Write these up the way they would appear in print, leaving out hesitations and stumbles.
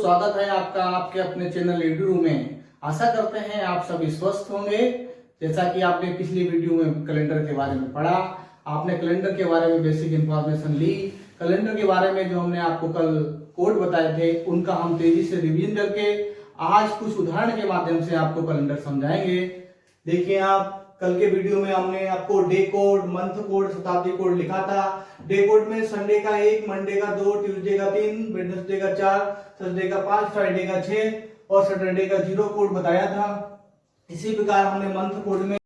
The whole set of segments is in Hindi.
स्वागत है आपका आपके अपने चैनल एडू में। आशा करते हैं आप सभी स्वस्थ होंगे। जैसा कि आपने पिछली वीडियो में कैलेंडर के बारे में पढ़ा, आपने कैलेंडर के बारे में बेसिक इंफॉर्मेशन ली। कैलेंडर के बारे में जो हमने आपको कल कोड बताए थे उनका हम तेजी से रिवीजन करके आज कुछ उदाहरण के माध्यम से आपको कैलेंडर समझाएंगे। देखिए, आप कल के वीडियो में हमने आपको डे कोड, मंथ कोड, शताब्दी कोड लिखा था। डे कोड में संडे का 1, मंडे का 2, ट्यूसडे का 3, वेडनेसडे का 4, थर्सडे का 5, फ्राइडे का 6 और सैटरडे का 0 कोड बताया था। इसी प्रकार हमने मंथ कोड में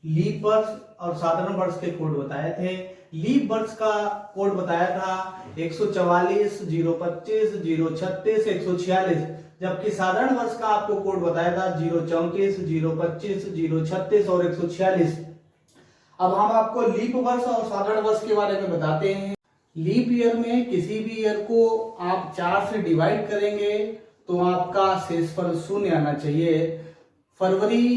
लीप वर्ष और साधारण वर्ष के कोड बताए थे। लीप वर्ष का कोड बताया था 144, 025, 036, 146, जबकि साधारण वर्ष का आपको कोड बताया था 034, 025, 036 और 146। अब हम आपको लीप वर्ष और साधारण वर्ष के बारे में बताते हैं। लीप ईयर में किसी भी ईयर को आप 4 से डिवाइड करेंगे तो आपका शेषफल 0 आना चाहिए। फरवरी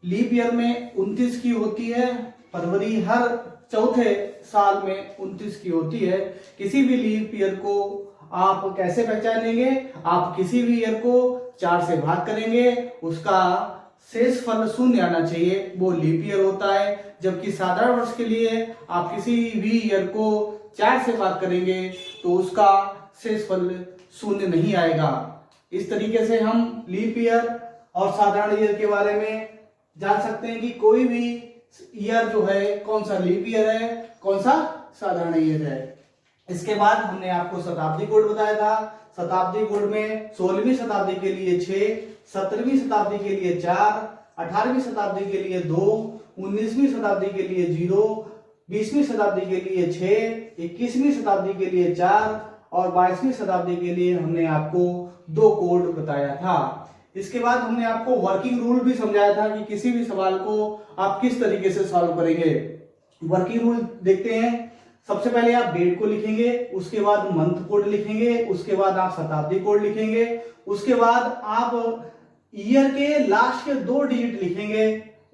लीप ईयर में 29 की होती है। फरवरी हर चौथे साल में 29 की होती है। किसी भी लीप ईयर को आप कैसे पहचानेंगे? आप किसी भी ईयर को 4 से भाग करेंगे, उसका शेषफल 0 आना चाहिए, वो लीप ईयर होता है। जबकि साधारण वर्ष के लिए आप किसी भी ईयर को 4 से भाग करेंगे तो उसका शेषफल 0 नहीं आएगा। इस तरीके से हम लीप ईयर और साधारण ईयर के बारे में जान सकते हैं कि कोई भी ईयर जो है कौन सा लीप ईयर है, कौन सा साधारण ईयर है। इसके बाद हमने आपको शताब्दी कोड बताया था। शताब्दी कोड में 16वीं शताब्दी के लिए 6, 17वीं शताब्दी के लिए 4, 18वीं शताब्दी के लिए 2, 19वीं शताब्दी के लिए 0, 20वीं शताब्दी के लिए 6, 21वीं शताब्दी के लिए 4 और 22वीं शताब्दी के लिए हमने आपको 2 कोड बताया था। इसके बाद हमने आपको वर्किंग रूल भी समझाया था कि किसी भी सवाल को आप किस तरीके से सॉल्व करेंगे। वर्किंग रूल देखते हैं। सबसे पहले आप डेट को लिखेंगे, उसके बाद मंथ कोड लिखेंगे, उसके बाद आप शताब्दी कोड लिखेंगे, उसके बाद आप ईयर के लास्ट के 2 डिजिट लिखेंगे।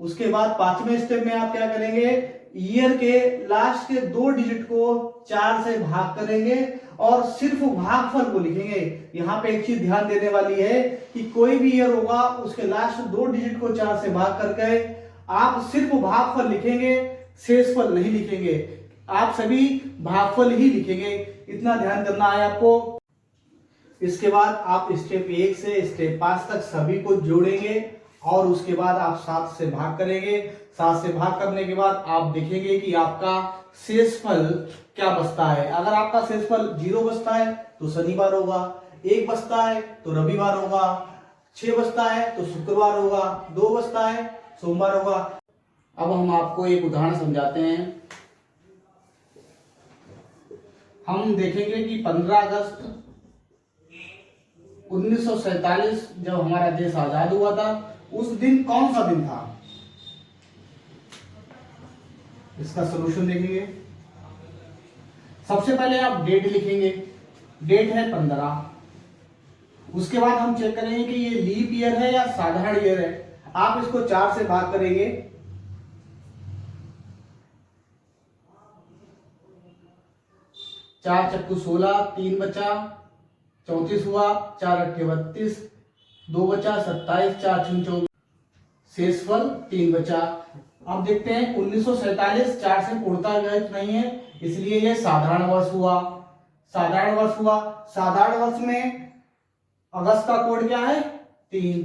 उसके बाद 5वें स्टेप में आप क्या करेंगे? ईयर के लास्ट के 2 डिजिट को 4 से भाग करेंगे और सिर्फ भागफल को लिखेंगे। यहाँ पे एक चीज ध्यान देने वाली है कि कोई भी ईयर होगा उसके लास्ट 2 डिजिट को 4 से भाग करके आप सिर्फ भागफल लिखेंगे, शेषफल नहीं लिखेंगे। आप सभी भागफल ही लिखेंगे, इतना ध्यान करना है आपको। इसके बाद आप स्टेप 1 से स्टेप 5 तक सभी को जोड़ेंगे और उसके बाद आप 7 से भाग करेंगे। 7 से भाग करने के बाद आप देखेंगे कि आपका शेषफल क्या बचता है। अगर आपका शेषफल 0 बचता है तो शनिवार होगा, 1 बचता है तो रविवार होगा, 6 बचता है तो शुक्रवार होगा, 2 बचता है सोमवार होगा। अब हम आपको एक उदाहरण समझाते हैं। हम देखेंगे कि 15 अगस्त 1947 जब हमारा देश आजाद हुआ था, उस दिन कौन सा दिन था? इसका सलूशन देखेंगे। सबसे पहले आप डेट लिखेंगे। डेट है 15। उसके बाद हम चेक करेंगे कि ये लीप ईयर है या साधारण ईयर है। आप इसको 4 से भाग करेंगे। 4 चक्कू 16, 3 बचा 34 हुआ, 4 अट्ठे 32, 2 बचा 27, 4 छून 24, शेषफल 3 बचा। अब देखते हैं 1947 4 से पूर्णतः विभाजित नहीं है, इसलिए यह साधारण वर्ष हुआ। साधारण वर्ष हुआ। साधारण वर्ष में अगस्त का कोड क्या है? 3।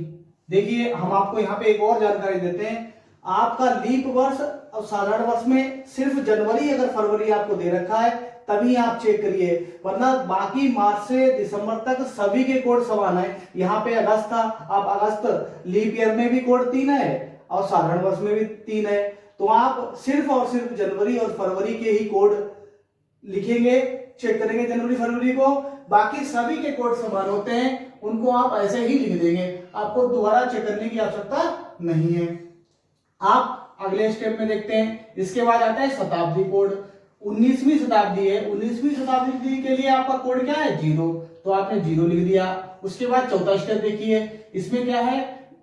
देखिए, हम आपको यहाँ पे एक और जानकारी देते हैं। आपका लीप वर्ष और साधारण वर्ष में सिर्फ जनवरी अगर फरवरी आपको दे रखा है तभी आप चेक करिए, वरना बाकी मार्च से दिसंबर तक सभी के कोड समान है। यहाँ पे अगस्त था, आप अगस्त लीप ईयर में भी कोड 3 है और साधारण वर्ष में भी 3 है, तो आप सिर्फ और सिर्फ जनवरी और फरवरी के ही कोड लिखेंगे, चेक करेंगे जनवरी फरवरी को। बाकी सभी के कोड समान होते हैं, उनको आप ऐसे ही लिख देंगे, आपको दोबारा चेक करने की आवश्यकता नहीं है। आप अगले स्टेप में देखते हैं। इसके बाद आता है शताब्दी कोड। 19वीं शताब्दी है। 19वीं शताब्दी के लिए आपका कोड क्या है? 0, तो आपने 0 लिख दिया। उसके बाद चौथा स्टेप देखिए, इसमें क्या है?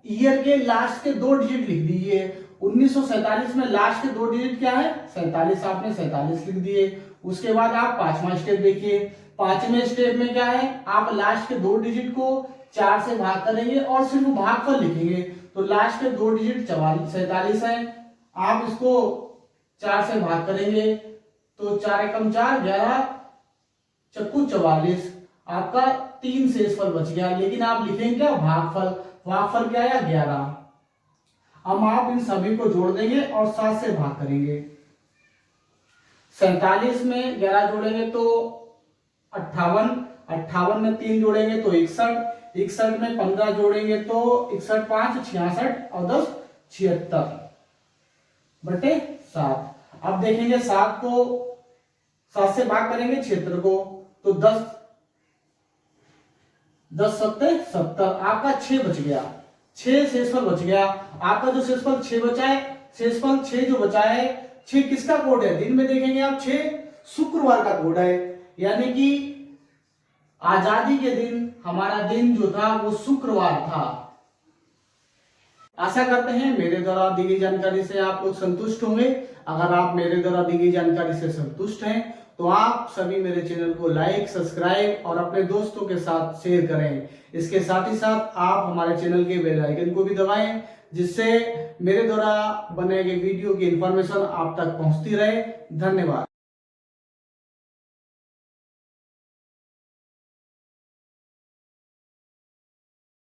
ईयर के लास्ट के 2 डिजिट लिख दीजिए। 1947 में लास्ट के 2 डिजिट क्या है? 47, आपने 47 लिख दिए। उसके बाद आप 5वां स्टेप देखिए। पांचवें स्टेप में क्या है, आप लास्ट के 2 डिजिट को 4 से भाग करेंगे और सिर्फ भागफल लिखेंगे। तो लास्ट के 2 डिजिट 47 है, आप इसको 4 से भाग करेंगे तो 4 एकम 4, 11 चक्कू 44, आपका 3 शेषफल बच गया। लेकिन आप लिखेंगे क्या, भागफल। भागफल क्या आया, 11। अब आप इन सभी को जोड़ देंगे और 7 से भाग करेंगे। 47 में 11 जोड़ेंगे तो 58, 58 में 3 जोड़ेंगे तो 61, 61 में 15 जोड़ेंगे तो 61 5 66 और 10 76 बटे 7। अब देखेंगे 7 को 7 से भाग करेंगे क्षेत्र को तो 10 सत्ते 70, आपका 6 बच गया, 6 शेषफल बच गया। आपका जो शेषफल 6 बचा है, शेषफल 6 जो बचा है, 6 किसका कोड है, दिन में देखेंगे आप 6 शुक्रवार का कोड है, यानी कि आजादी के दिन हमारा दिन जो था वो शुक्रवार था। आशा करते हैं मेरे द्वारा दी गई जानकारी से आप लोग संतुष्ट होंगे। अगर आप मेरे द्वारा दी गई जानकारी से संतुष्ट हैं तो आप सभी मेरे चैनल को लाइक, सब्सक्राइब और अपने दोस्तों के साथ शेयर करें। इसके साथ ही साथ आप हमारे चैनल के बेल आइकन को भी दबाएं, जिससे मेरे द्वारा बने गए वीडियो की इंफॉर्मेशन आप तक पहुंचती रहे। धन्यवाद।